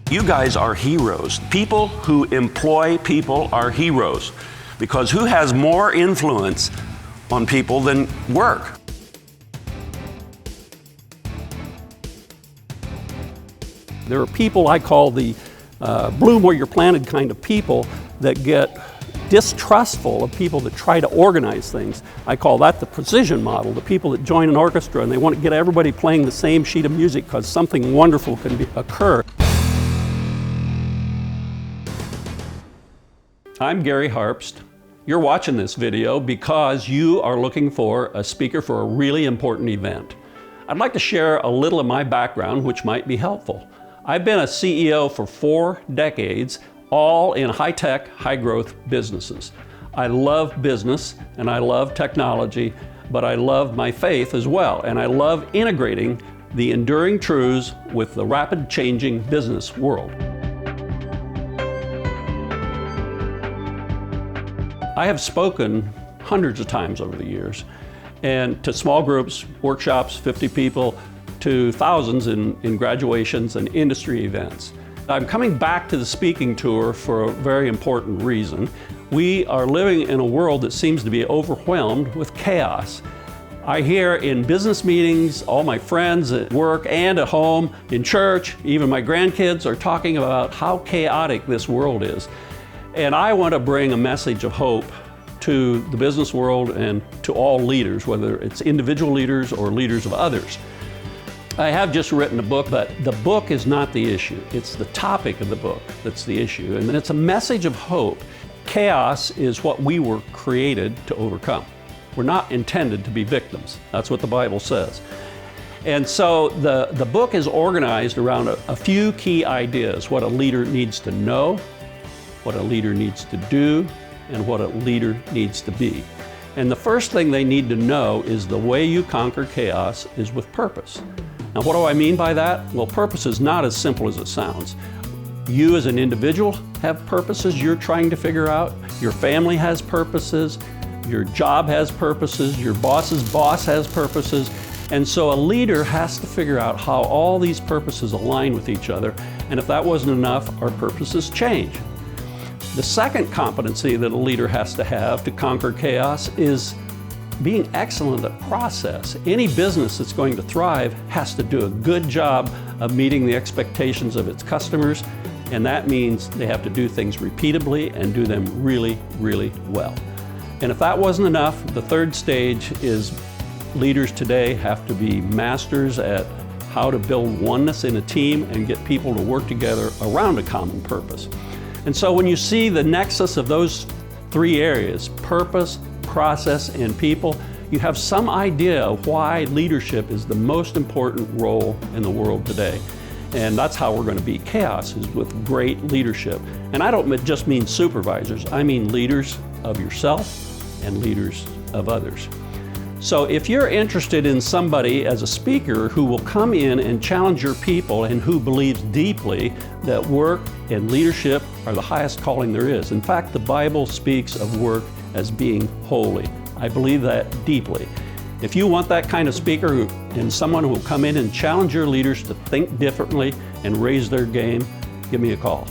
You guys are heroes. People who employ people are heroes, because who has more influence on people than work? There are people I call the bloom where you're planted kind of people that get distrustful of people that try to organize things. I call that the precision model, the people that join an orchestra and they want to get everybody playing the same sheet of music because something wonderful can occur. I'm Gary Harpst. You're watching this video because you are looking for a speaker for a really important event. I'd like to share a little of my background, which might be helpful. I've been a CEO for 4 decades, all in high-tech, high-growth businesses. I love business and I love technology, but I love my faith as well, and I love integrating the enduring truths with the rapid changing business world. I have spoken hundreds of times over the years, and to small groups, workshops, 50 people, to thousands in graduations and industry events. I'm coming back to the speaking tour for a very important reason. We are living in a world that seems to be overwhelmed with chaos. I hear in business meetings, all my friends at work and at home, in church, even my grandkids are talking about how chaotic this world is. And I want to bring a message of hope to the business world and to all leaders, whether it's individual leaders or leaders of others. I have just written a book, but the book is not the issue. It's the topic of the book that's the issue. And it's a message of hope. Chaos is what we were created to overcome. We're not intended to be victims. That's what the Bible says. And so the book is organized around a few key ideas: what a leader needs to know, what a leader needs to do, and what a leader needs to be. And the first thing they need to know is the way you conquer chaos is with purpose. Now, what do I mean by that? Well, purpose is not as simple as it sounds. You as an individual have purposes you're trying to figure out. Your family has purposes. Your job has purposes. Your boss's boss has purposes. And so a leader has to figure out how all these purposes align with each other. And if that wasn't enough, our purposes change. The second competency that a leader has to have to conquer chaos is being excellent at process. Any business that's going to thrive has to do a good job of meeting the expectations of its customers, and that means they have to do things repeatably and do them really, really well. And if that wasn't enough, the third stage is leaders today have to be masters at how to build oneness in a team and get people to work together around a common purpose. And so when you see the nexus of those 3 areas, purpose, process, and people, you have some idea of why leadership is the most important role in the world today. And that's how we're going to beat chaos, is with great leadership. And I don't just mean supervisors, I mean leaders of yourself and leaders of others. So if you're interested in somebody as a speaker who will come in and challenge your people and who believes deeply that work and leadership are the highest calling there is. In fact, the Bible speaks of work as being holy. I believe that deeply. If you want that kind of speaker and someone who will come in and challenge your leaders to think differently and raise their game, give me a call.